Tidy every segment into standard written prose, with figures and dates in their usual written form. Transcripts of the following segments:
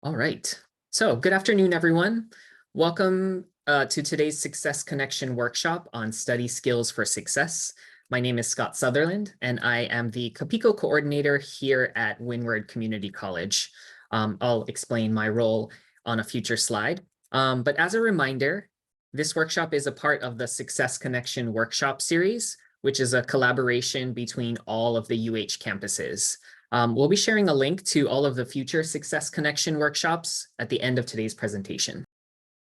All right. So good afternoon, everyone. Welcome to today's Success Connection workshop on study skills for success. My name is Scott Sutherland, and I am the Kapiko coordinator here at Windward Community College. I'll explain my role on a future slide. But as a reminder, this workshop is a part of the Success Connection workshop series, which is a collaboration between all of the UH campuses. We'll be sharing a link to all of the future Success Connection workshops at the end of today's presentation.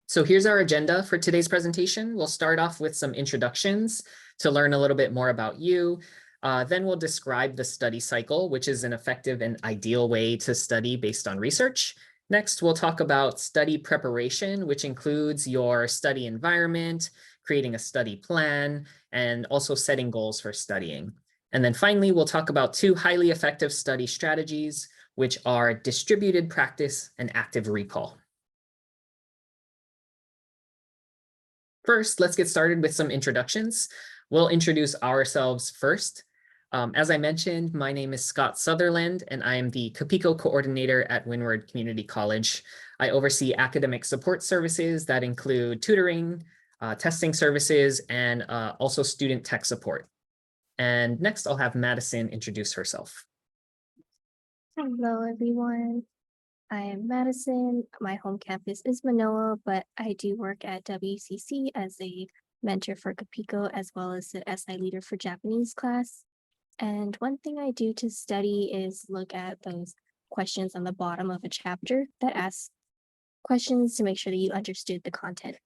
So here's our agenda for today's presentation. We'll start off with some introductions to learn a little bit more about you. Then we'll describe the study cycle, which is an effective and ideal way to study based on research. Next, we'll talk about study preparation, which includes your study environment, creating a study plan, and also setting goals for studying. And then finally, we'll talk about two highly effective study strategies, which are distributed practice and active recall. First, let's get started with some introductions. We'll introduce ourselves first. As I mentioned, my name is Scott Sutherland, and I am the Kapiko coordinator at Windward Community College. I oversee academic support services that include tutoring, testing services, and also student tech support. And next, I'll have Madison introduce herself. Hello, everyone. I am Madison. My home campus is Manoa, but I do work at WCC as a mentor for Kapiko as well as the SI leader for Japanese class. And one thing I do to study is look at those questions on the bottom of a chapter that ask questions to make sure that you understood the content.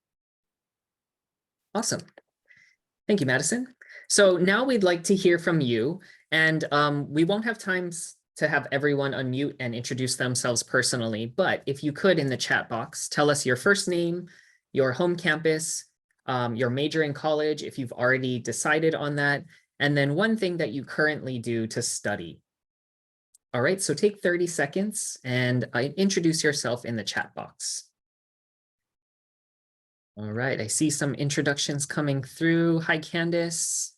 Awesome. Thank you, Madison. So now we'd like to hear from you, and we won't have time to have everyone unmute and introduce themselves personally, but if you could in the chat box, tell us your first name, your home campus, your major in college, if you've already decided on that, and then one thing that you currently do to study. All right, so take 30 seconds and introduce yourself in the chat box. All right, I see some introductions coming through. Hi, Candice.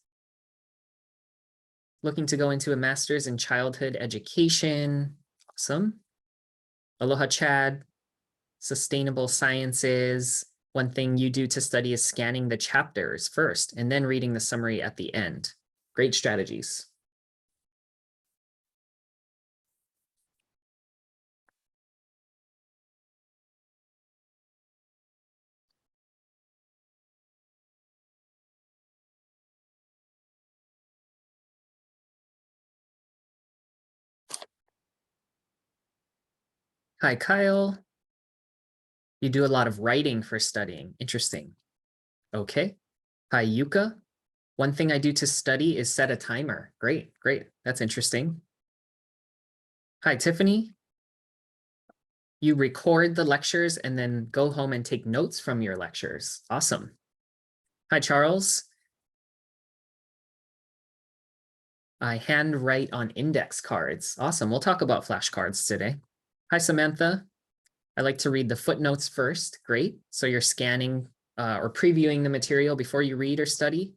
Looking to go into a master's in childhood education. Awesome. Aloha, Chad. Sustainable sciences. One thing you do to study is scanning the chapters first and then reading the summary at the end. Great strategies. Hi, Kyle. You do a lot of writing for studying. Interesting. Okay. Hi, Yuka. One thing I do to study is set a timer. Great, great. That's interesting. Hi, Tiffany. You record the lectures and then go home and take notes from your lectures. Awesome. Hi, Charles. I handwrite on index cards. Awesome. We'll talk about flashcards today. Hi, Samantha. I like to read the footnotes first. Great. So you're scanning or previewing the material before you read or study.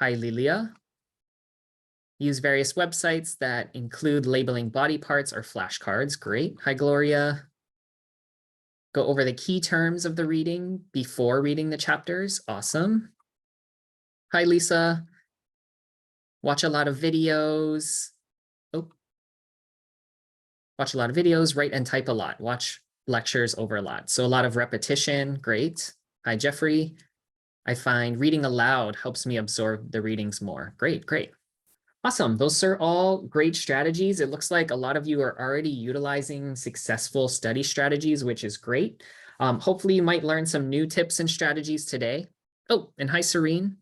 Hi, Lilia. Use various websites that include labeling body parts or flashcards. Great. Hi, Gloria. Go over the key terms of the reading before reading the chapters. Awesome. Hi, Lisa. Watch a lot of videos. Watch a lot of videos, write and type a lot. Watch lectures over a lot. So a lot of repetition. Great. Hi, Jeffrey. I find reading aloud helps me absorb the readings more. Great, great. Awesome. Those are all great strategies. It looks like a lot of you are already utilizing successful study strategies, which is great. Hopefully you might learn some new tips and strategies today. Oh, and hi, Serene.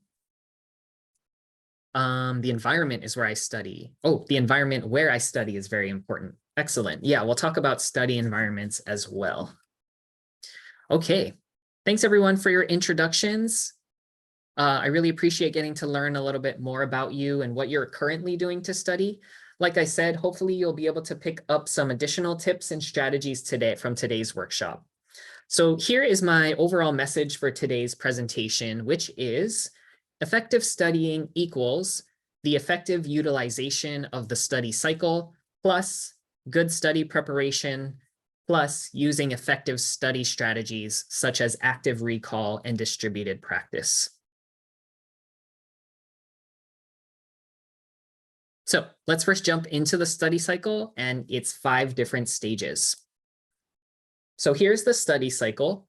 The environment is where I study. Oh, the environment where I study is very important. Excellent. Yeah, we'll talk about study environments as well. Okay. Thanks everyone for your introductions. I really appreciate getting to learn a little bit more about you and what you're currently doing to study. Like I said, hopefully you'll be able to pick up some additional tips and strategies today from today's workshop. So here is my overall message for today's presentation, which is effective studying equals the effective utilization of the study cycle plus good study preparation plus using effective study strategies such as active recall and distributed practice. So let's first jump into the study cycle and its 5 different stages. So here's the study cycle,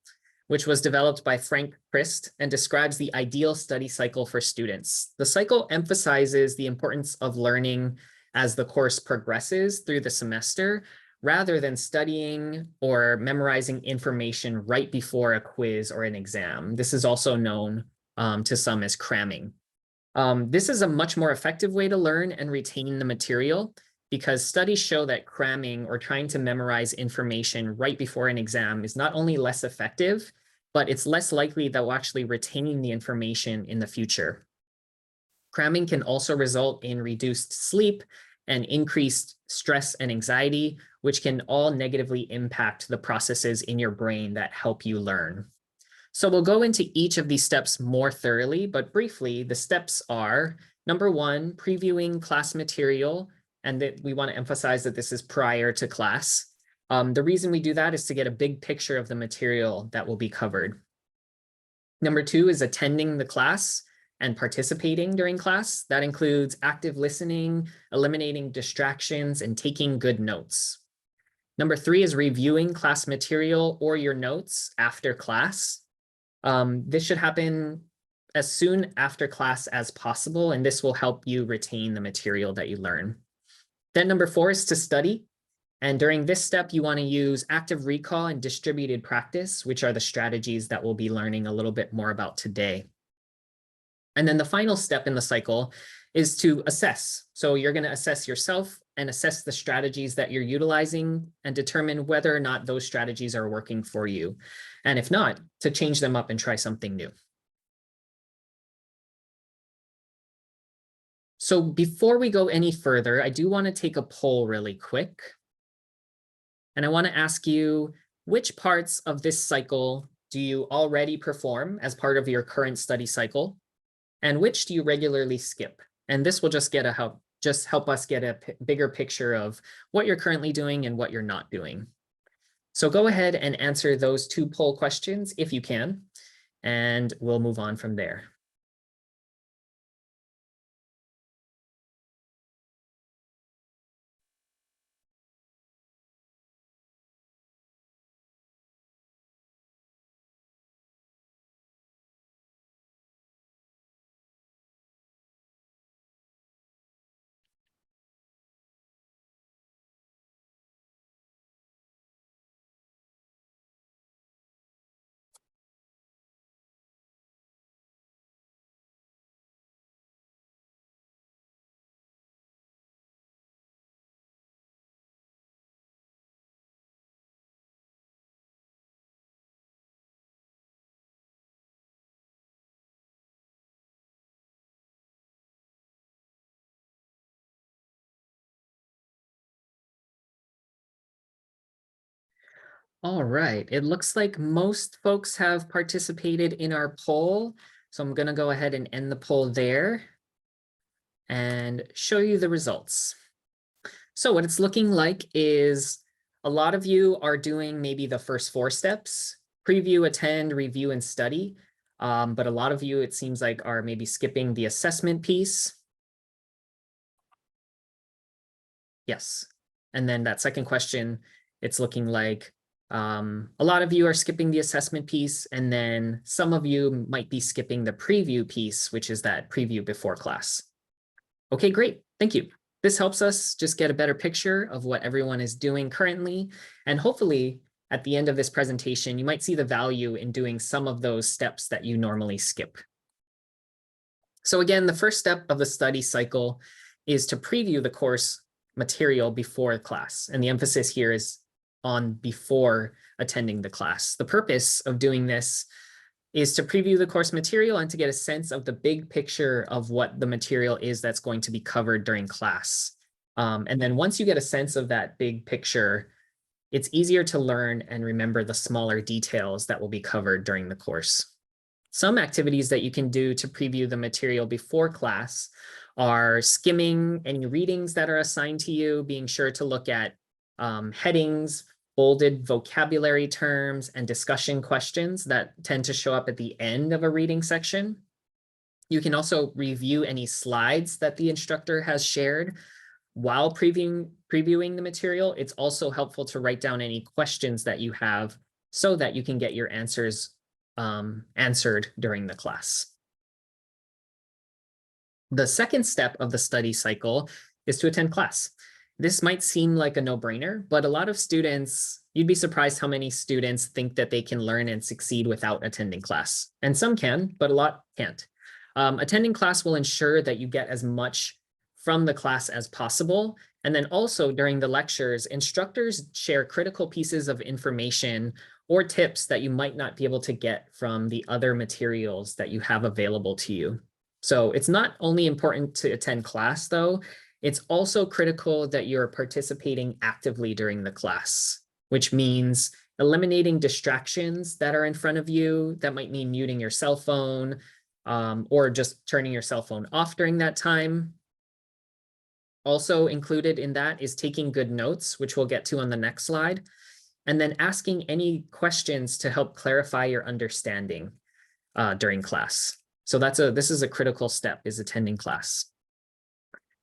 which was developed by Frank Christ and describes the ideal study cycle for students. The cycle emphasizes the importance of learning as the course progresses through the semester, rather than studying or memorizing information right before a quiz or an exam. This is also known to some as cramming. This is a much more effective way to learn and retain the material, because studies show that cramming or trying to memorize information right before an exam is not only less effective, but it's less likely that we'll actually retain the information in the future. Cramming can also result in reduced sleep and increased stress and anxiety, which can all negatively impact the processes in your brain that help you learn. So we'll go into each of these steps more thoroughly, but briefly, the steps are, number 1, previewing class material, and that we want to emphasize that this is prior to class. The reason we do that is to get a big picture of the material that will be covered. Number 2 is attending the class and participating during class. That includes active listening, eliminating distractions, and taking good notes. Number 3 is reviewing class material or your notes after class. This should happen as soon after class as possible, and this will help you retain the material that you learn. Then number 4 is to study. And during this step, you want to use active recall and distributed practice, which are the strategies that we'll be learning a little bit more about today. And then the final step in the cycle is to assess. So you're going to assess yourself and assess the strategies that you're utilizing and determine whether or not those strategies are working for you. And if not, to change them up and try something new. So before we go any further, I do want to take a poll really quick. And I want to ask you, which parts of this cycle do you already perform as part of your current study cycle? And which do you regularly skip? And this will just help us get a bigger picture of what you're currently doing and what you're not doing. So go ahead and answer those 2 poll questions if you can, and we'll move on from there. All right, it looks like most folks have participated in our poll. So I'm going to go ahead and end the poll there and show you the results. So what it's looking like is a lot of you are doing maybe the first 4 steps: preview, attend, review, and study. But a lot of you, it seems like, are maybe skipping the assessment piece. Yes. And then that second question, it's looking like a lot of you are skipping the assessment piece, and then some of you might be skipping the preview piece, which is that preview before class. Okay, great. Thank you. This helps us just get a better picture of what everyone is doing currently. And hopefully at the end of this presentation, you might see the value in doing some of those steps that you normally skip. So again, the first step of the study cycle is to preview the course material before class. And the emphasis here is on before attending the class. The purpose of doing this is to preview the course material and to get a sense of the big picture of what the material is that's going to be covered during class. And then once you get a sense of that big picture, it's easier to learn and remember the smaller details that will be covered during the course. Some activities that you can do to preview the material before class are skimming any readings that are assigned to you, being sure to look at headings bolded vocabulary terms and discussion questions that tend to show up at the end of a reading section. You can also review any slides that the instructor has shared while previewing the material. It's also helpful to write down any questions that you have so that you can get your answers answered during the class. The second step of the study cycle is to attend class. This might seem like a no-brainer, but a lot of students, you'd be surprised how many students think that they can learn and succeed without attending class. And some can, but a lot can't. Attending class will ensure that you get as much from the class as possible. And then also during the lectures, instructors share critical pieces of information or tips that you might not be able to get from the other materials that you have available to you. So it's not only important to attend class though, it's also critical that you're participating actively during the class, which means eliminating distractions that are in front of you. That might mean muting your cell phone or just turning your cell phone off during that time. Also included in that is taking good notes, which we'll get to on the next slide, and then asking any questions to help clarify your understanding during class. So this is a critical step, is attending class.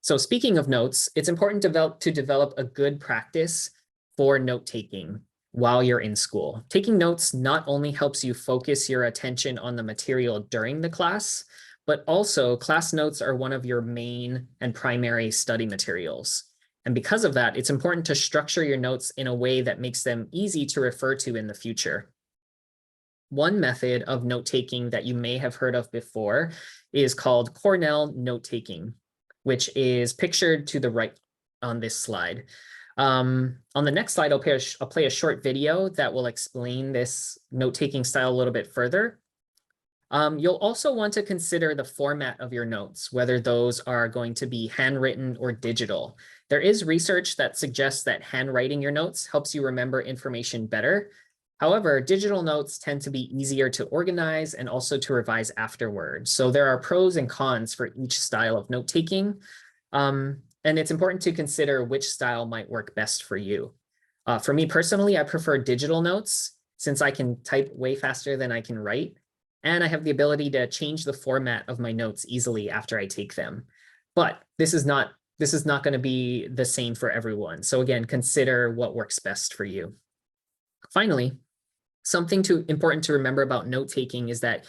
So speaking of notes, it's important to develop a good practice for note-taking while you're in school. Taking notes not only helps you focus your attention on the material during the class, but also class notes are one of your main and primary study materials. And because of that, it's important to structure your notes in a way that makes them easy to refer to in the future. One method of note-taking that you may have heard of before is called Cornell note-taking, which is pictured to the right on this slide. On the next slide, I'll play a short video that will explain this note-taking style a little bit further. You'll also want to consider the format of your notes, whether those are going to be handwritten or digital. There is research that suggests that handwriting your notes helps you remember information better. However, digital notes tend to be easier to organize and also to revise afterwards. So there are pros and cons for each style of note-taking. And it's important to consider which style might work best for you. For me personally, I prefer digital notes since I can type way faster than I can write. And I have the ability to change the format of my notes easily after I take them. But this is not going to be the same for everyone. So again, consider what works best for you. Finally, something important to remember about note-taking is that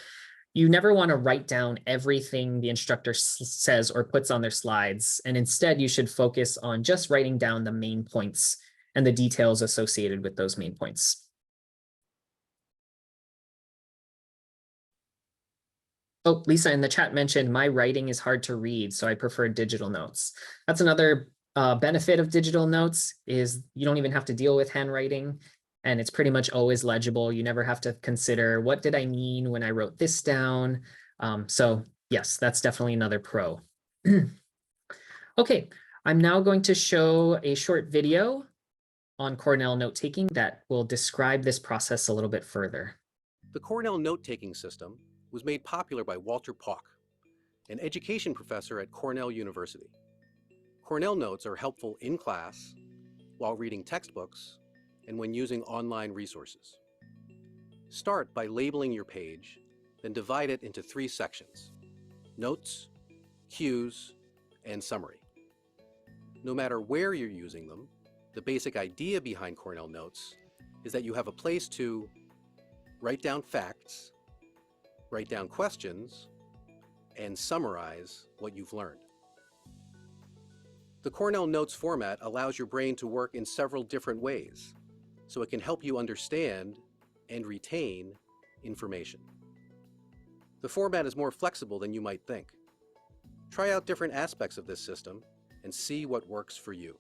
you never want to write down everything the instructor says or puts on their slides. And instead, you should focus on just writing down the main points and the details associated with those main points. Oh, Lisa in the chat mentioned my writing is hard to read, so I prefer digital notes. That's another benefit of digital notes is you don't even have to deal with handwriting, and it's pretty much always legible. You never have to consider, what did I mean when I wrote this down? So yes, that's definitely another pro. Okay, I'm now going to show a short video on Cornell note-taking that will describe this process a little bit further. The Cornell note-taking system was made popular by Walter Pauck, an education professor at Cornell University. Cornell notes are helpful in class, while reading textbooks, and when using online resources. Start by labeling your page, then divide it into 3 sections: notes, cues, and summary. No matter where you're using them, the basic idea behind Cornell notes is that you have a place to write down facts, write down questions, and summarize what you've learned. The Cornell Notes format allows your brain to work in several different ways, so it can help you understand and retain information. The format is more flexible than you might think. Try out different aspects of this system and see what works for you.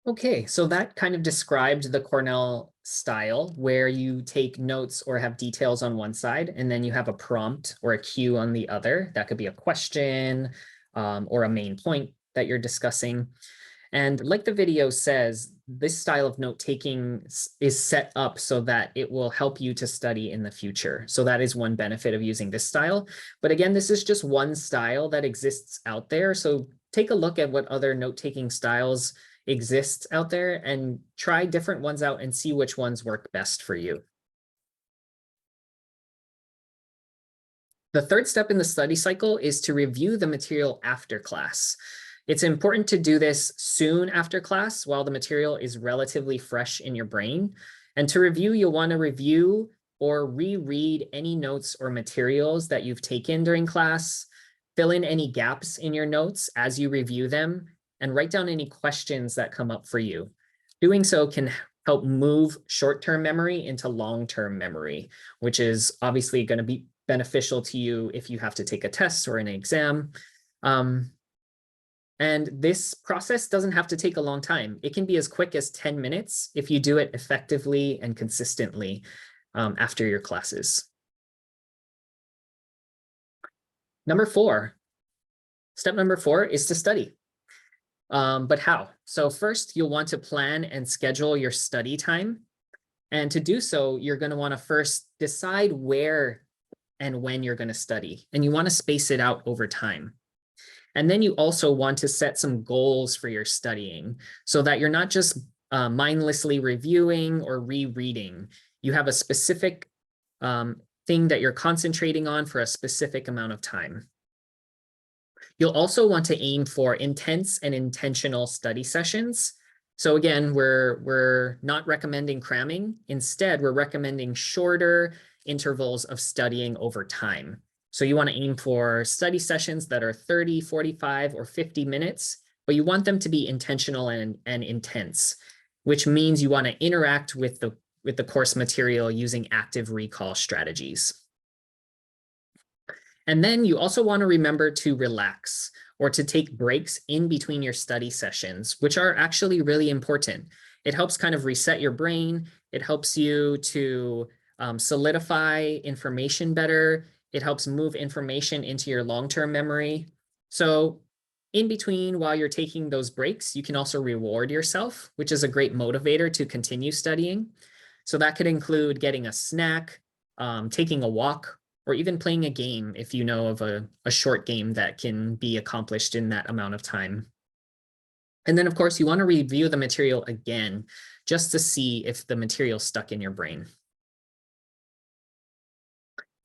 Okay, so that kind of described the Cornell style where you take notes or have details on one side, and then you have a prompt or a cue on the other. That could be a question or a main point that you're discussing. And like the video says, this style of note-taking is set up so that it will help you to study in the future. So that is one benefit of using this style. But again, this is just one style that exists out there. So take a look at what other note-taking styles exist out there and try different ones out and see which ones work best for you. The third step in the study cycle is to review the material after class. It's important to do this soon after class while the material is relatively fresh in your brain. And to review, you'll want to review or reread any notes or materials that you've taken during class, fill in any gaps in your notes as you review them, and write down any questions that come up for you. Doing so can help move short-term memory into long-term memory, which is obviously going to be beneficial to you if you have to take a test or an exam. And this process doesn't have to take a long time. It can be as quick as 10 minutes if you do it effectively and consistently after your classes. Step number four is to study. But how? So first, you'll want to plan and schedule your study time. And to do so, you're going to want to first decide where and when you're going to study. And you want to space it out over time. And then you also want to set some goals for your studying so that you're not just mindlessly reviewing or rereading. You have a specific thing that you're concentrating on for a specific amount of time. You'll also want to aim for intense and intentional study sessions. So again, we're not recommending cramming. Instead, we're recommending shorter intervals of studying over time. So you want to aim for study sessions that are 30, 45, or 50 minutes, but you want them to be intentional and intense, which means you want to interact with the course material using active recall strategies. And then you also want to remember to relax or to take breaks in between your study sessions, which are actually really important. It helps kind of reset your brain. It helps you to solidify information better. It helps move information into your long-term memory. So in between, while you're taking those breaks, you can also reward yourself, which is a great motivator to continue studying. So that could include getting a snack, taking a walk, or even playing a game if you know of a short game that can be accomplished in that amount of time. And then, of course, you want to review the material again, just to see if the material stuck in your brain.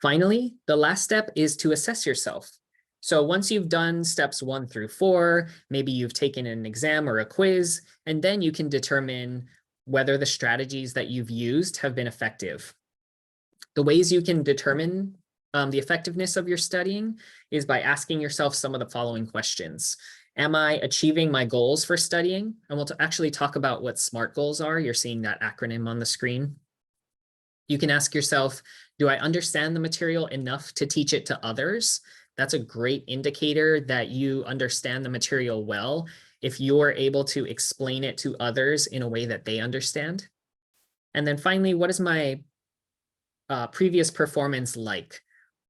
Finally, the last step is to assess yourself. So once you've done steps 1 through 4, maybe you've taken an exam or a quiz, and then you can determine whether the strategies that you've used have been effective. The ways you can determine the effectiveness of your studying is by asking yourself some of the following questions. Am I achieving my goals for studying? And we'll actually talk about what SMART goals are. You're seeing that acronym on the screen. You can ask yourself, do I understand the material enough to teach it to others? That's a great indicator that you understand the material well if you're able to explain it to others in a way that they understand. And then finally, what is my previous performance like?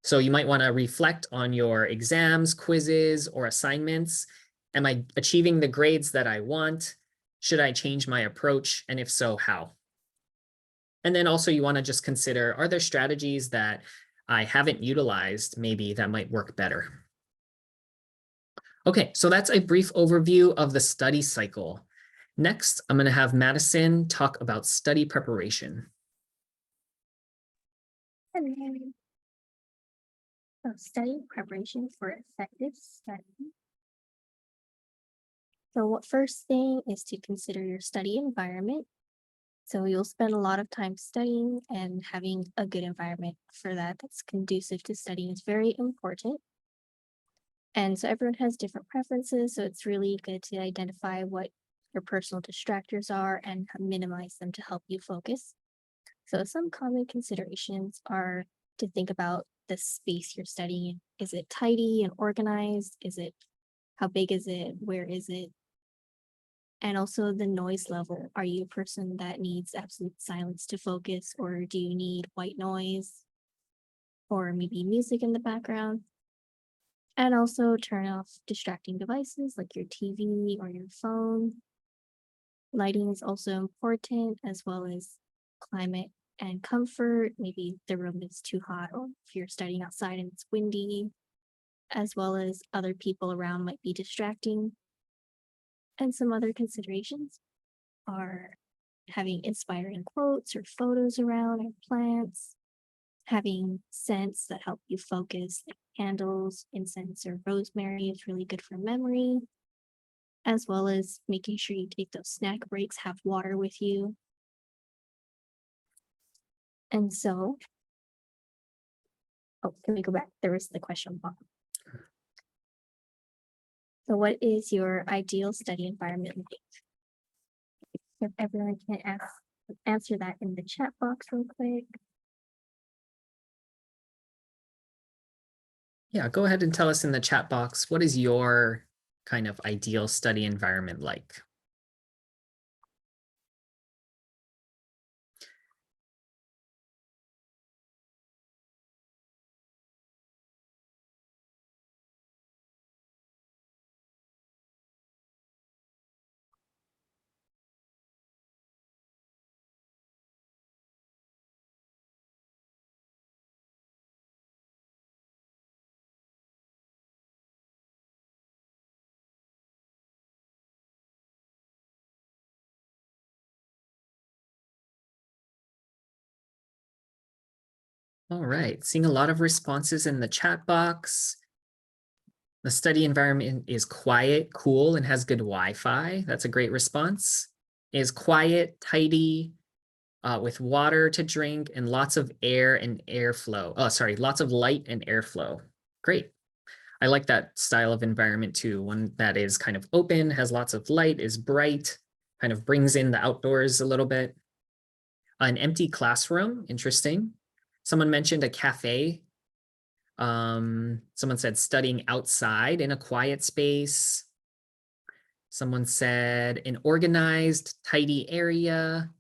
So you might want to reflect on your exams, quizzes, or assignments. Am I achieving the grades that I want? Should I change my approach? And if so, how? And then also you want to just consider, are there strategies that I haven't utilized maybe that might work better? Okay, so that's a brief overview of the study cycle. Next, I'm going to have Madison talk about study preparation. Hello. So study preparation for effective study. So what first thing is to consider your study environment. So you'll spend a lot of time studying, and having a good environment for that that's conducive to studying is very important. And so everyone has different preferences, so it's really good to identify what your personal distractors are and minimize them to help you focus. So some common considerations are to think about the space you're studying in. Is it tidy and organized? How big is it? Where is it? And also the noise level. Are you a person that needs absolute silence to focus, or do you need white noise or maybe music in the background? And also turn off distracting devices like your TV or your phone. Lighting is also important, as well as climate and comfort. Maybe the room is too hot, or if you're studying outside and it's windy, as well as other people around might be distracting. And some other considerations are having inspiring quotes or photos around or plants, having scents that help you focus, like candles, incense, or rosemary is really good for memory, as well as making sure you take those snack breaks, have water with you. And so, oh, can we go back? There was the question mark. So what is your ideal study environment like? If everyone can answer that in the chat box real quick. Yeah, go ahead and tell us in the chat box, what is your kind of ideal study environment like? All right, seeing a lot of responses in the chat box. The study environment is quiet, cool, and has good Wi-Fi. That's a great response. Is quiet, tidy, with water to drink and lots of air and airflow. Oh, sorry, lots of light and airflow. Great. I like that style of environment too. One that is kind of open, has lots of light, is bright, kind of brings in the outdoors a little bit. An empty classroom, interesting. Someone mentioned a cafe. Someone said studying outside in a quiet space. Someone said an organized, tidy area.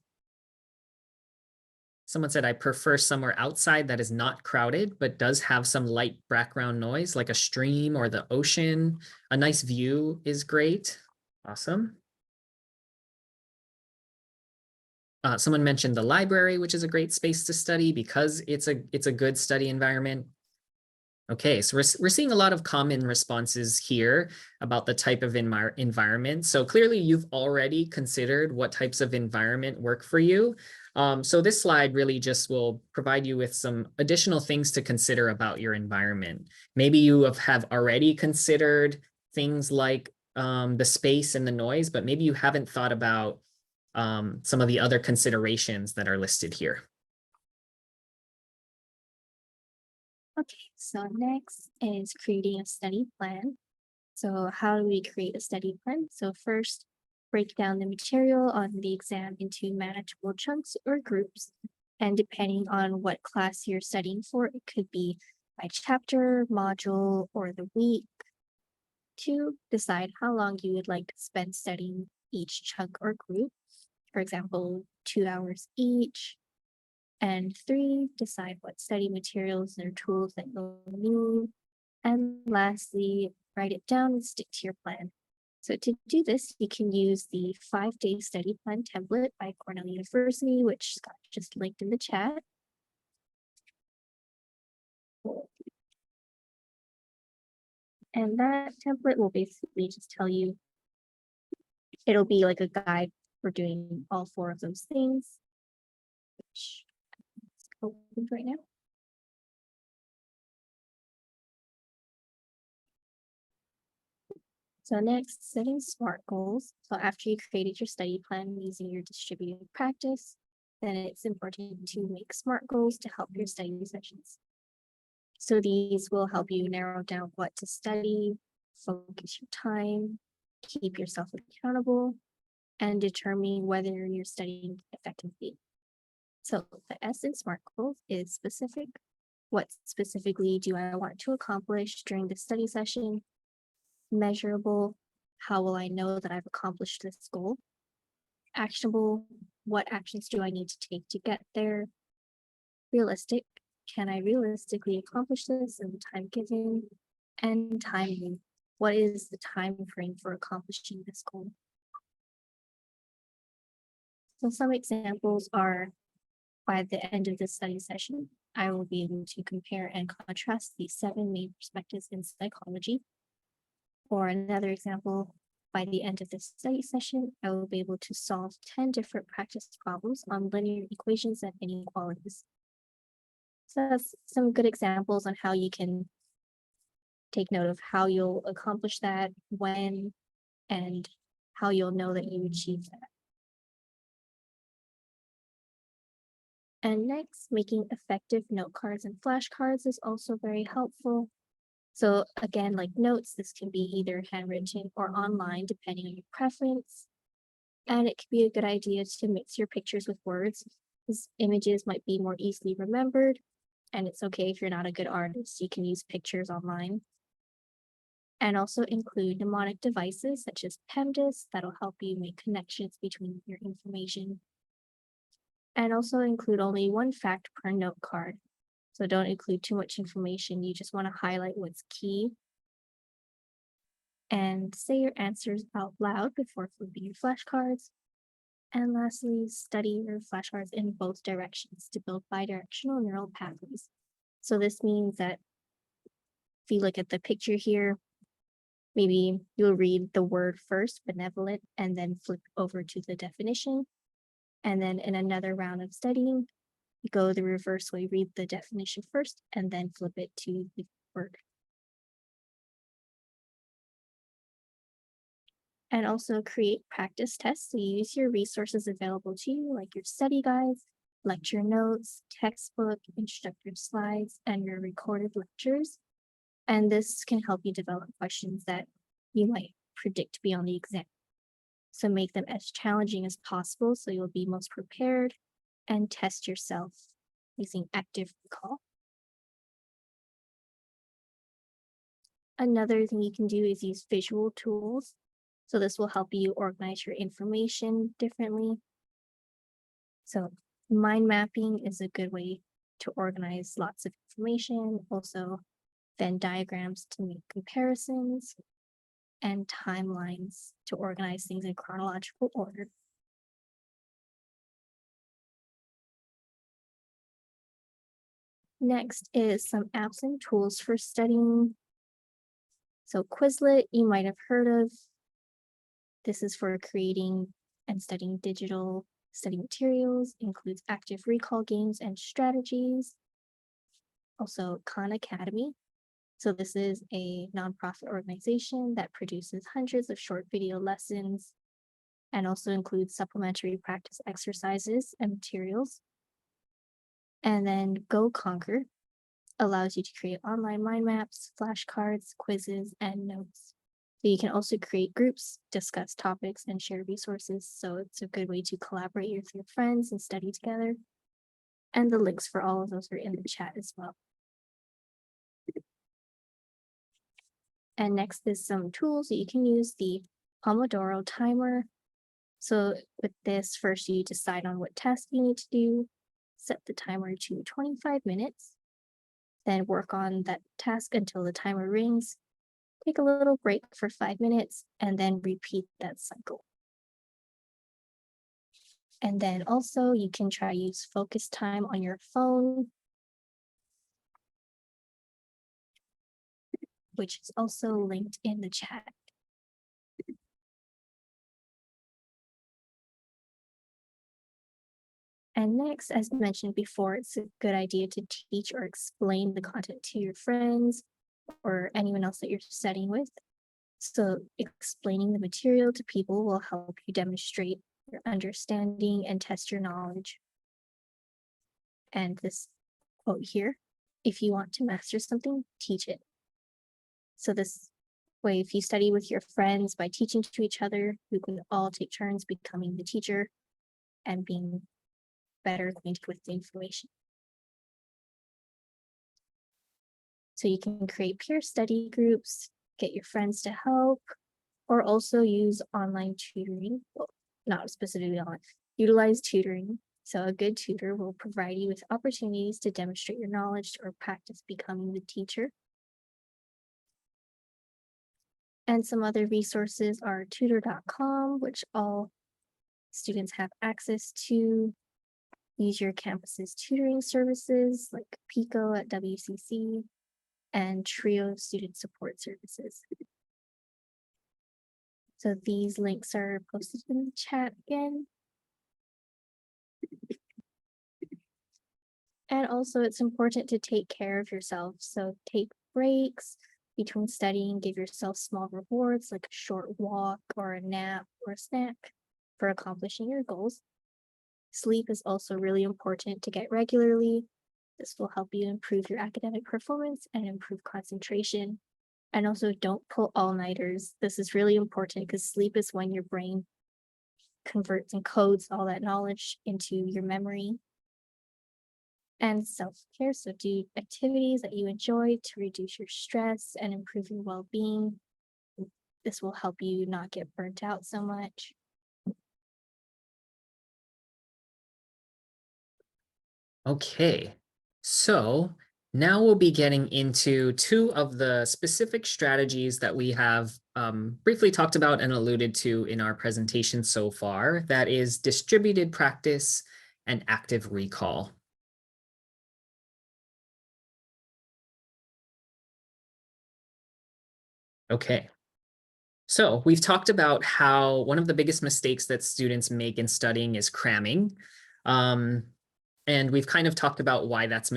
Someone said, I prefer somewhere outside that is not crowded, but does have some light background noise, like a stream or the ocean. A nice view is great. Awesome. Someone mentioned the library, which is a great space to study because it's a good study environment. Okay, so we're seeing a lot of common responses here about the type of environment. So clearly you've already considered what types of environment work for you. So this slide really just will provide you with some additional things to consider about your environment. Maybe you have already considered things like the space and the noise, but maybe you haven't thought about some of the other considerations that are listed here. Okay, so next is creating a study plan. So how do we create a study plan? So first, break down the material on the exam into manageable chunks or groups. And depending on what class you're studying for, it could be by chapter, module, or the week. 2, decide how long you would like to spend studying each chunk or group. For example, 2 hours each. And 3, decide what study materials or tools that you'll need. And lastly, write it down and stick to your plan. So to do this, you can use the 5-day study plan template by Cornell University, which Scott just linked in the chat. And that template will basically just tell you, it'll be like a guide for doing all 4 of those things, which is open right now. So next, setting SMART goals. So after you created your study plan using your distributed practice, then it's important to make SMART goals to help your study sessions. So these will help you narrow down what to study, focus your time, keep yourself accountable, and determine whether you're studying effectively. So the S in SMART goals is specific. What specifically do I want to accomplish during the study session? Measurable, how will I know that I've accomplished this goal? Actionable, what actions do I need to take to get there? Realistic, can I realistically accomplish this in the time given? And timing, what is the time frame for accomplishing this goal? So some examples are, by the end of this study session, I will be able to compare and contrast the 7 main perspectives in psychology. Or another example, by the end of this study session, I will be able to solve 10 different practice problems on linear equations and inequalities. So that's some good examples on how you can take note of how you'll accomplish that, when, and how you'll know that you achieved that. And next, making effective note cards and flashcards is also very helpful. So again, like notes, this can be either handwritten or online, depending on your preference. And it can be a good idea to mix your pictures with words, because images might be more easily remembered. And it's okay if you're not a good artist, you can use pictures online. And also include mnemonic devices such as PEMDAS that'll help you make connections between your information. And also include only one fact per note card. So don't include too much information. You just want to highlight what's key. And say your answers out loud before flipping your flashcards. And lastly, study your flashcards in both directions to build bidirectional neural pathways. So this means that if you look at the picture here, maybe you'll read the word first, benevolent, and then flip over to the definition. And then in another round of studying, you go the reverse way, read the definition first, and then flip it to the word. And also create practice tests. So you use your resources available to you, like your study guides, lecture notes, textbook, instructor slides, and your recorded lectures. And this can help you develop questions that you might predict to be on the exam. So make them as challenging as possible so you'll be most prepared, and test yourself using active recall. Another thing you can do is use visual tools. So this will help you organize your information differently. So mind mapping is a good way to organize lots of information. Also Venn diagrams to make comparisons, and timelines to organize things in chronological order. Next is some apps and tools for studying. So Quizlet, you might have heard of. This is for creating and studying digital study materials, includes active recall games and strategies. Also Khan Academy. So this is a nonprofit organization that produces hundreds of short video lessons and also includes supplementary practice exercises and materials. And then Go Conquer allows you to create online mind maps, flashcards, quizzes, and notes. So you can also create groups, discuss topics, and share resources. So it's a good way to collaborate with your friends and study together. And the links for all of those are in the chat as well. And next is some tools that you can use, the Pomodoro timer. So with this, first you decide on what task you need to do, set the timer to 25 minutes, then work on that task until the timer rings, take a little break for 5 minutes, and then repeat that cycle. And then also you can try use focus time on your phone, which is also linked in the chat. And next, as mentioned before, it's a good idea to teach or explain the content to your friends or anyone else that you're studying with. So explaining the material to people will help you demonstrate your understanding and test your knowledge. And this quote here, if you want to master something, teach it. So this way, if you study with your friends by teaching to each other, you can all take turns becoming the teacher and being better acquainted with the information. So you can create peer study groups, get your friends to help, or also use online tutoring. Well, not specifically online, utilize tutoring. So a good tutor will provide you with opportunities to demonstrate your knowledge or practice becoming the teacher. And some other resources are tutor.com, which all students have access to. Use your campus's tutoring services like Pico at WCC and Trio student support services. So these links are posted in the chat again. And also it's important to take care of yourself. So take breaks between studying, give yourself small rewards like a short walk or a nap or a snack for accomplishing your goals. Sleep is also really important to get regularly. This will help you improve your academic performance and improve concentration. And also don't pull all-nighters. This is really important because sleep is when your brain converts and codes all that knowledge into your memory. And self-care, so do activities that you enjoy to reduce your stress and improve your well-being. This will help you not get burnt out so much. Okay, so now we'll be getting into two of the specific strategies that we have briefly talked about and alluded to in our presentation so far. That is distributed practice and active recall. Okay, so we've talked about how one of the biggest mistakes that students make in studying is cramming. And we've kind of talked about why that's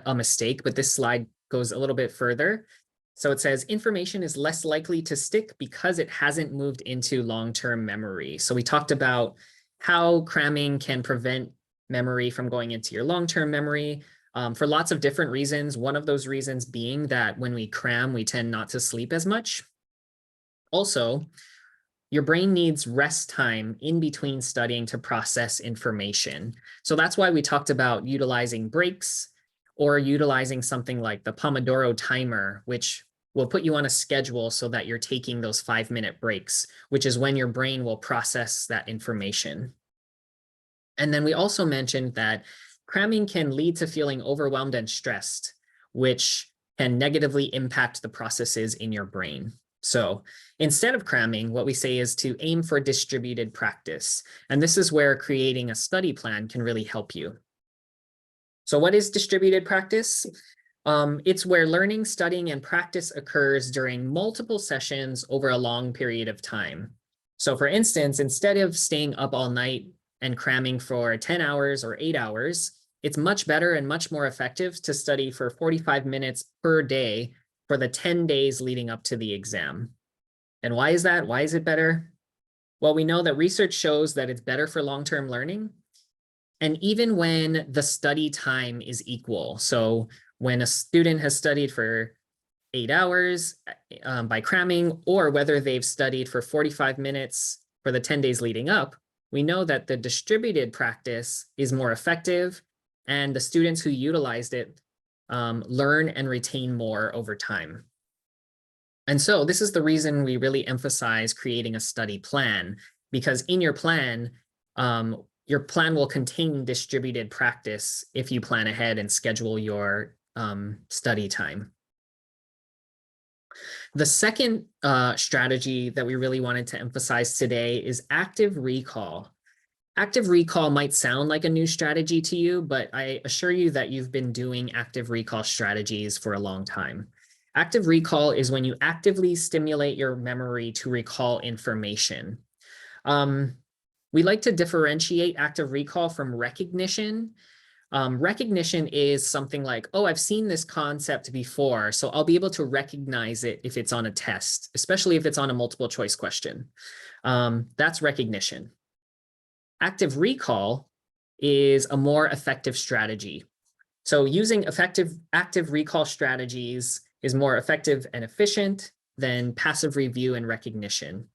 a mistake, but this slide goes a little bit further. So it says information is less likely to stick because it hasn't moved into long-term memory. So we talked about how cramming can prevent memory from going into your long-term memory for lots of different reasons. One of those reasons being that when we cram, we tend not to sleep as much. Also, your brain needs rest time in between studying to process information. So that's why we talked about utilizing breaks or utilizing something like the Pomodoro timer, which will put you on a schedule so that you're taking those 5-minute breaks, which is when your brain will process that information. And then we also mentioned that cramming can lead to feeling overwhelmed and stressed, which can negatively impact the processes in your brain. So instead of cramming, what we say is to aim for distributed practice. And this is where creating a study plan can really help you. So what is distributed practice? It's where learning, studying, and practice occurs during multiple sessions over a long period of time. So for instance, instead of staying up all night and cramming for 10 hours or 8 hours, it's much better and much more effective to study for 45 minutes per day for the 10 days leading up to the exam. And why is that? Why is it better? Well, we know that research shows that it's better for long-term learning. And even when the study time is equal, so when a student has studied for 8 hours by cramming, or whether they've studied for 45 minutes for the 10 days leading up, we know that the distributed practice is more effective, and the students who utilized it learn and retain more over time. And so this is the reason we really emphasize creating a study plan, because in your plan will contain distributed practice if you plan ahead and schedule your study time. The second strategy that we really wanted to emphasize today is active recall. Active recall might sound like a new strategy to you, but I assure you that you've been doing active recall strategies for a long time. Active recall is when you actively stimulate your memory to recall information. We like to differentiate active recall from recognition. Recognition is something like, oh, I've seen this concept before, so I'll be able to recognize it if it's on a test, especially if it's on a multiple choice question. That's recognition. Active recall is a more effective strategy. So using active recall strategies is more effective and efficient than passive review and recognition.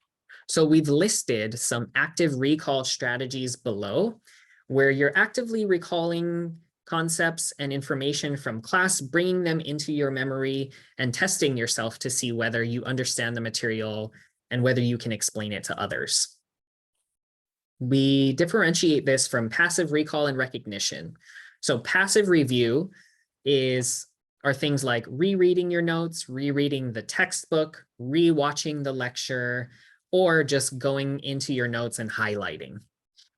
So we've listed some active recall strategies below, where you're actively recalling concepts and information from class, bringing them into your memory and testing yourself to see whether you understand the material and whether you can explain it to others. We differentiate this from passive recall and recognition. So passive review are things like rereading your notes, rereading the textbook, rewatching the lecture, or just going into your notes and highlighting.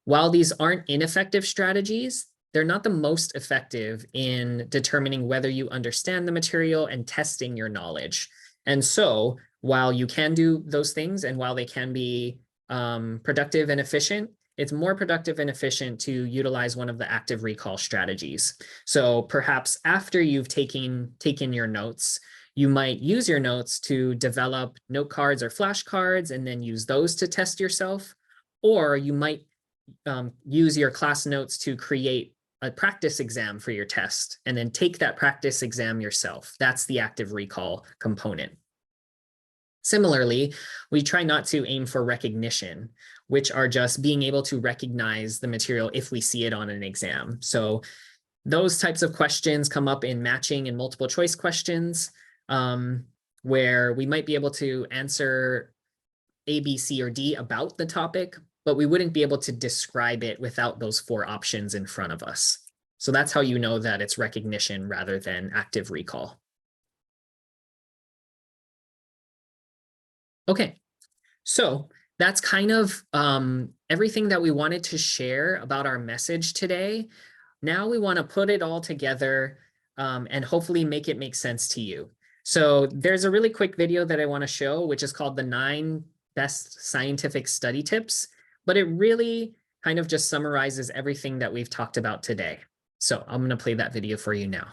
While these aren't ineffective strategies, they're not the most effective in determining whether you understand the material and testing your knowledge. And so while you can do those things and while they can be productive and efficient, it's more productive and efficient to utilize one of the active recall strategies. So perhaps after you've taken your notes, you might use your notes to develop note cards or flashcards and then use those to test yourself. Or you might use your class notes to create a practice exam for your test and then take that practice exam yourself. That's the active recall component. Similarly, we try not to aim for recognition, which are just being able to recognize the material if we see it on an exam. So those types of questions come up in matching and multiple choice questions, where we might be able to answer A, B, C, or D about the topic, but we wouldn't be able to describe it without those 4 options in front of us. So that's how you know that it's recognition rather than active recall. Okay, so that's kind of everything that we wanted to share about our message today. Now we want to put it all together and hopefully make it make sense to you. So there's a really quick video that I want to show, which is called the 9 Best Scientific Study Tips, but it really kind of just summarizes everything that we've talked about today. So I'm going to play that video for you now.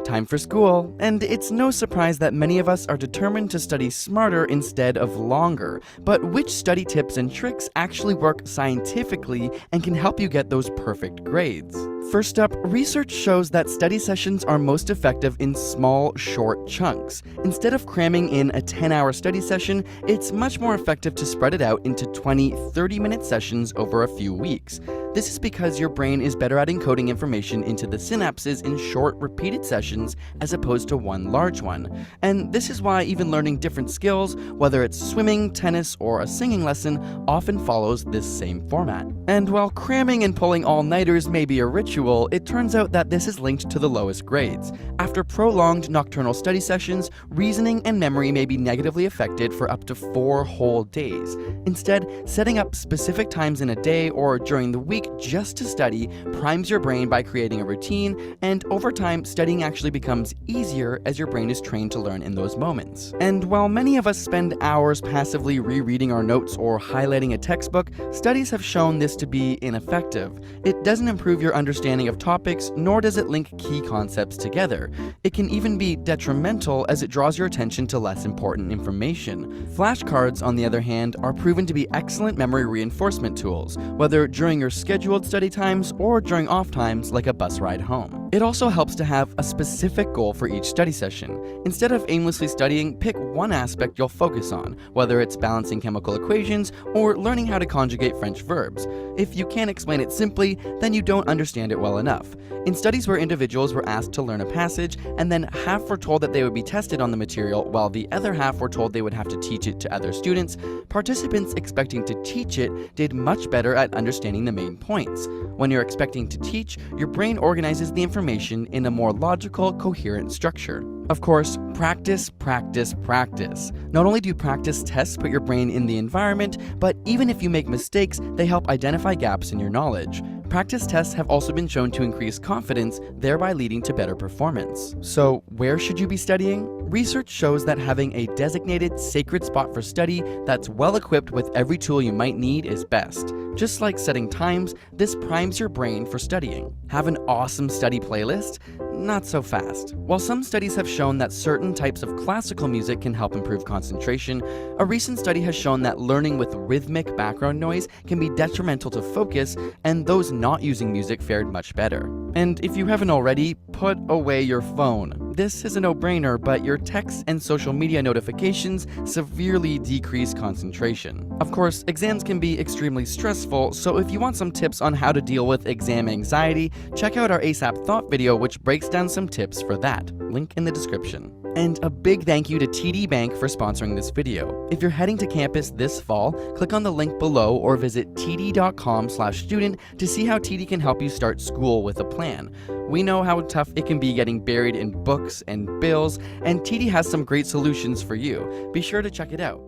Time for school, and it's no surprise that many of us are determined to study smarter instead of longer. But which study tips and tricks actually work scientifically and can help you get those perfect grades? First up, research shows that study sessions are most effective in small, short chunks. Instead of cramming in a 10-hour study session, it's much more effective to spread it out into 20, 30-minute sessions over a few weeks. This is because your brain is better at encoding information into the synapses in short, repeated sessions as opposed to one large one. And this is why even learning different skills, whether it's swimming, tennis, or a singing lesson, often follows this same format. And while cramming and pulling all-nighters may be a ritual, it turns out that this is linked to the lowest grades. After prolonged nocturnal study sessions, reasoning and memory may be negatively affected for up to 4 whole days. Instead, setting up specific times in a day or during the week just to study primes your brain by creating a routine, and over time, studying actually becomes easier as your brain is trained to learn in those moments. And while many of us spend hours passively rereading our notes or highlighting a textbook, studies have shown this to be ineffective. It doesn't improve your understanding of topics, nor does it link key concepts together. It can even be detrimental as it draws your attention to less important information. Flashcards, on the other hand, are proven to be excellent memory reinforcement tools, whether during your scheduled study times or during off times like a bus ride home. It also helps to have a specific goal for each study session. Instead of aimlessly studying, pick one aspect you'll focus on, whether it's balancing chemical equations or learning how to conjugate French verbs. If you can't explain it simply, then you don't understand it well enough. In studies where individuals were asked to learn a passage and then half were told that they would be tested on the material while the other half were told they would have to teach it to other students, participants expecting to teach it did much better at understanding the main points. When you're expecting to teach, your brain organizes the information in a more logical, coherent structure. Of course, practice, practice, practice. Not only do practice tests put your brain in the environment, but even if you make mistakes, they help identify gaps in your knowledge. Practice tests have also been shown to increase confidence, thereby leading to better performance. So, where should you be studying? Research shows that having a designated sacred spot for study that's well equipped with every tool you might need is best. Just like setting times, this primes your brain for studying. Have an awesome study playlist? Not so fast. While some studies have shown that certain types of classical music can help improve concentration, a recent study has shown that learning with rhythmic background noise can be detrimental to focus, and those not using music fared much better. And if you haven't already, put away your phone. This is a no-brainer, but your texts and social media notifications severely decrease concentration. Of course, exams can be extremely stressful, so if you want some tips on how to deal with exam anxiety, check out our ASAP Thought video, which breaks down some tips for that. Link in the description. And a big thank you to TD Bank for sponsoring this video. If you're heading to campus this fall, click on the link below or visit td.com/student to see how TD can help you start school with a plan. We know how tough it can be getting buried in books and bills, and TD has some great solutions for you. Be sure to check it out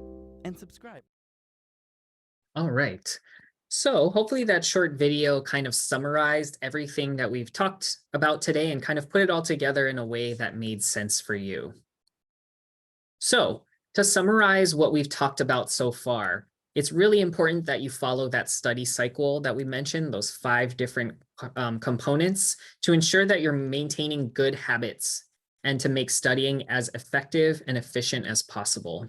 and subscribe. All right. So hopefully that short video kind of summarized everything that we've talked about today and kind of put it all together in a way that made sense for you. So to summarize what we've talked about so far, it's really important that you follow that study cycle that we mentioned, those 5 different components, to ensure that you're maintaining good habits and to make studying as effective and efficient as possible.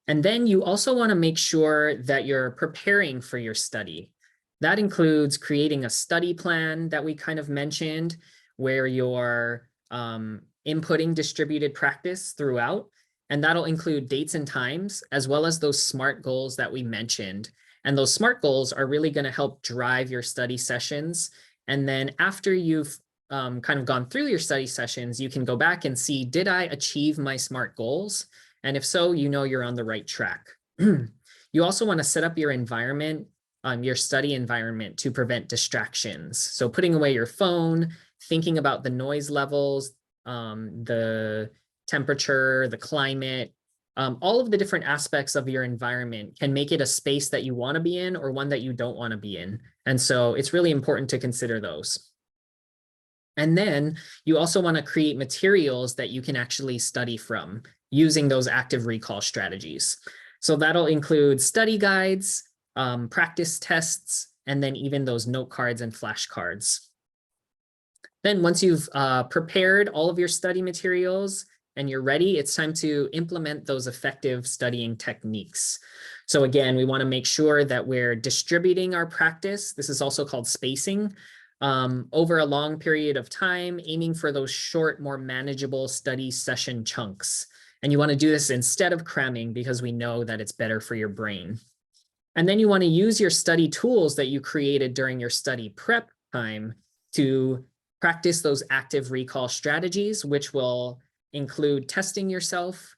And then you also want to make sure that you're preparing for your study. That includes creating a study plan that we kind of mentioned, where you're inputting distributed practice throughout. And that'll include dates and times, as well as those SMART goals that we mentioned. And those SMART goals are really going to help drive your study sessions. And then after you've kind of gone through your study sessions, you can go back and see, did I achieve my SMART goals? And if so, you know you're on the right track. You also want to set up your environment, your study environment, to prevent distractions. So putting away your phone, thinking about the noise levels, the temperature, the climate, all of the different aspects of your environment can make it a space that you want to be in or one that you don't want to be in. And so it's really important to consider those. And then you also want to create materials that you can actually study from using those active recall strategies. So that'll include study guides, practice tests, and then even those note cards and flashcards. Then once you've prepared all of your study materials and you're ready, it's time to implement those effective studying techniques. So again, we want to make sure that we're distributing our practice. This is also called spacing. Over a long period of time, aiming for those short, more manageable study session chunks. And you want to do this instead of cramming, because we know that it's better for your brain. And then you want to use your study tools that you created during your study prep time to practice those active recall strategies, which will include testing yourself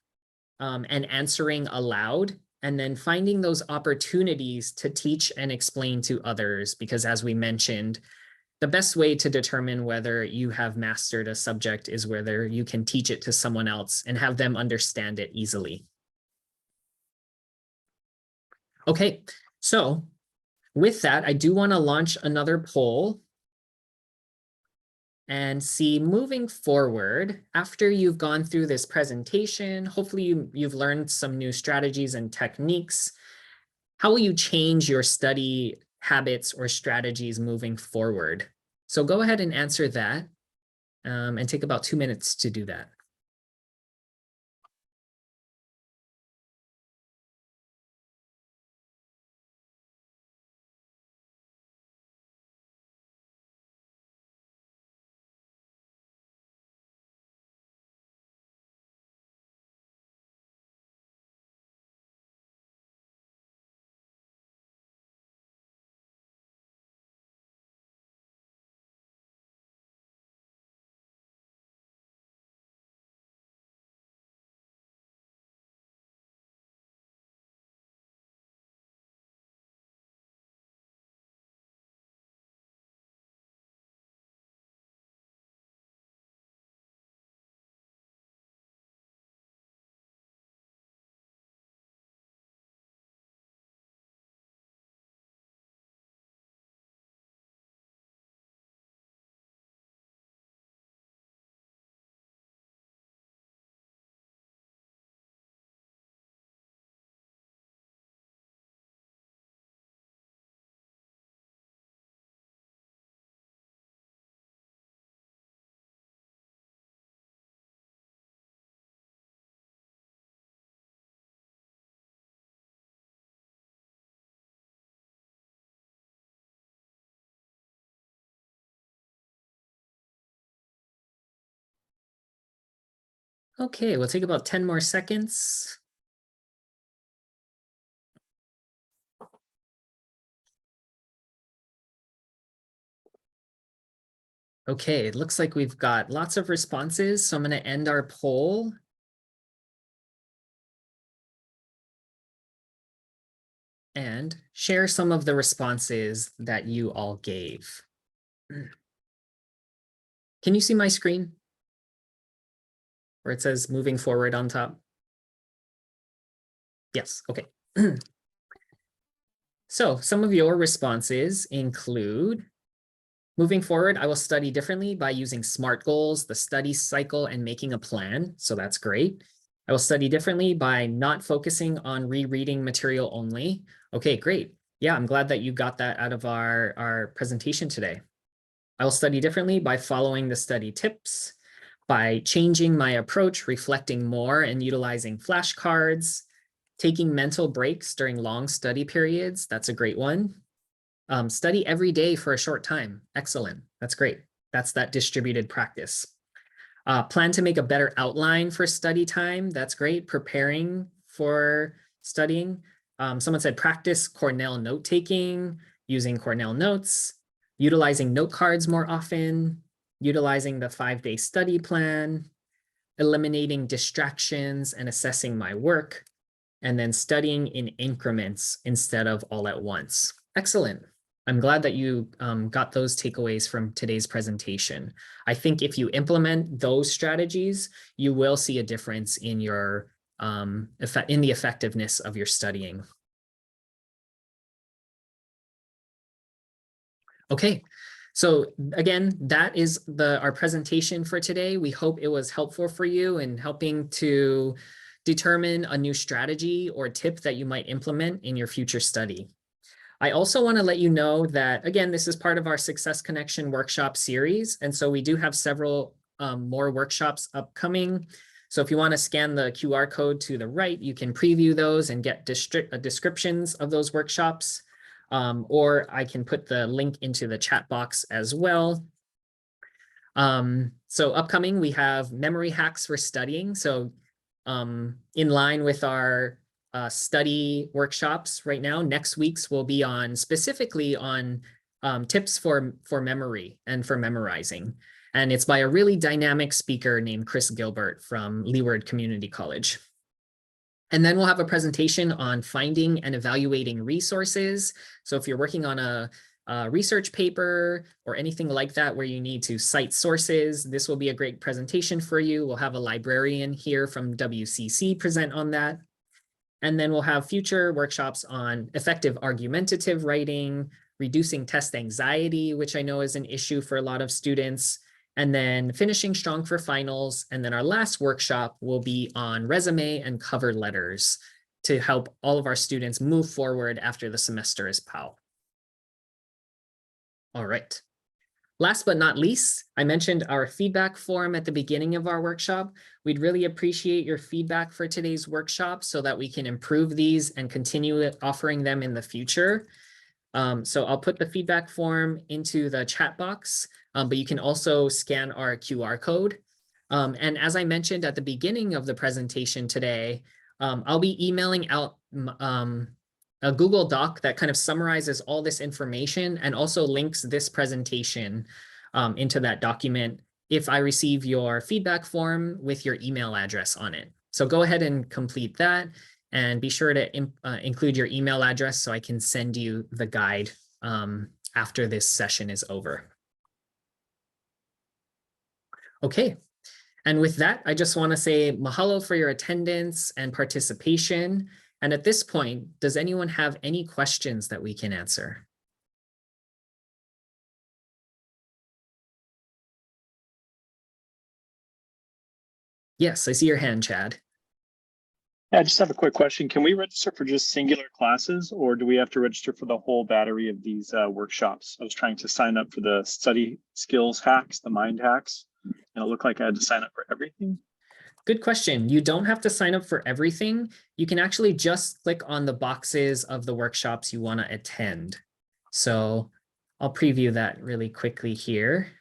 and answering aloud, and then finding those opportunities to teach and explain to others. Because as we mentioned, the best way to determine whether you have mastered a subject is whether you can teach it to someone else and have them understand it easily. Okay, so with that, I do want to launch another poll and see, moving forward, after you've gone through this presentation, hopefully you've learned some new strategies and techniques. How will you change your study habits or strategies moving forward? So go ahead and answer that and take about 2 minutes to do that. Okay, we'll take about 10 more seconds. Okay, it looks like we've got lots of responses, so I'm going to end our poll. And share some of the responses that you all gave. Can you see my screen? Where it says moving forward on top? Yes, okay. So some of your responses include, moving forward, I will study differently by using SMART goals, the study cycle, and making a plan. So that's great. I will study differently by not focusing on rereading material only. Okay, great. Yeah, I'm glad that you got that out of our presentation today. I will study differently by following the study tips, by changing my approach, reflecting more and utilizing flashcards, taking mental breaks during long study periods. That's a great one. Study every day for a short time. Excellent. That's great. That's that distributed practice. Plan to make a better outline for study time. That's great. Preparing for studying. Someone said practice Cornell note-taking, using Cornell notes, utilizing note cards more often, utilizing the 5-day study plan, eliminating distractions and assessing my work, and then studying in increments instead of all at once. Excellent. I'm glad that you got those takeaways from today's presentation. I think if you implement those strategies, you will see a difference in your in the effectiveness of your studying. Okay, so again, that is our presentation for today. We hope it was helpful for you in helping to determine a new strategy or tip that you might implement in your future study. I also want to let you know that, again, this is part of our Success Connection workshop series. And so we do have several more workshops upcoming. So if you want to scan the QR code to the right, you can preview those and get descriptions of those workshops. Or I can put the link into the chat box as well. So upcoming, we have memory hacks for studying. So in line with our study workshops right now, next week's will be specifically on tips for memory and for memorizing. And it's by a really dynamic speaker named Chris Gilbert from Leeward Community College. And then we'll have a presentation on finding and evaluating resources. So if you're working on a research paper or anything like that where you need to cite sources, this will be a great presentation for you. We'll have a librarian here from WCC present on that. And then we'll have future workshops on effective argumentative writing, reducing test anxiety, which I know is an issue for a lot of students, and then finishing strong for finals. And then our last workshop will be on resume and cover letters to help all of our students move forward after the semester is out. All right. Last but not least, I mentioned our feedback form at the beginning of our workshop. We'd really appreciate your feedback for today's workshop so that we can improve these and continue offering them in the future. So I'll put the feedback form into the chat box, but you can also scan our QR code. And as I mentioned at the beginning of the presentation today, I'll be emailing out a Google Doc that kind of summarizes all this information and also links this presentation into that document if I receive your feedback form with your email address on it. So go ahead and complete that and be sure to include your email address so I can send you the guide after this session is over. Okay, and with that, I just want to say mahalo for your attendance and participation. And at this point, does anyone have any questions that we can answer? Yes, I see your hand, Chad. Yeah, I just have a quick question. Can we register for just singular classes, or do we have to register for the whole battery of these workshops? I was trying to sign up for the study skills hacks, the mind hacks, and it looked like I had to sign up for everything. Good question. You don't have to sign up for everything. You can actually just click on the boxes of the workshops you want to attend. So I'll preview that really quickly here.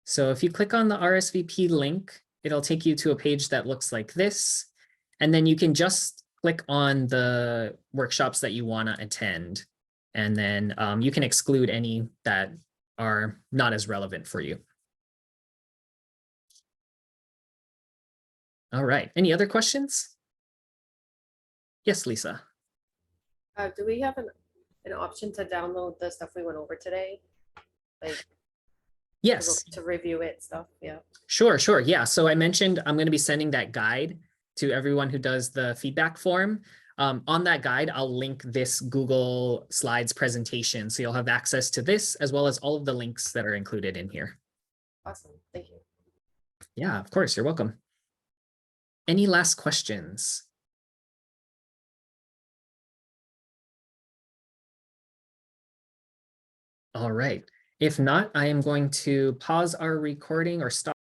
So if you click on the RSVP link, it'll take you to a page that looks like this. And then you can just click on the workshops that you want to attend. And then you can exclude any that are not as relevant for you. All right, any other questions? Yes, Lisa. Do we have an option to download the stuff we went over today? Like, Yes. to review it stuff, yeah. Sure. Yeah, so I mentioned I'm going to be sending that guide to everyone who does the feedback form. On that guide, I'll link this Google Slides presentation. So you'll have access to this as well as all of the links that are included in here. Awesome, thank you. Yeah, of course, you're welcome. Any last questions? All right. If not, I am going to pause our recording or stop.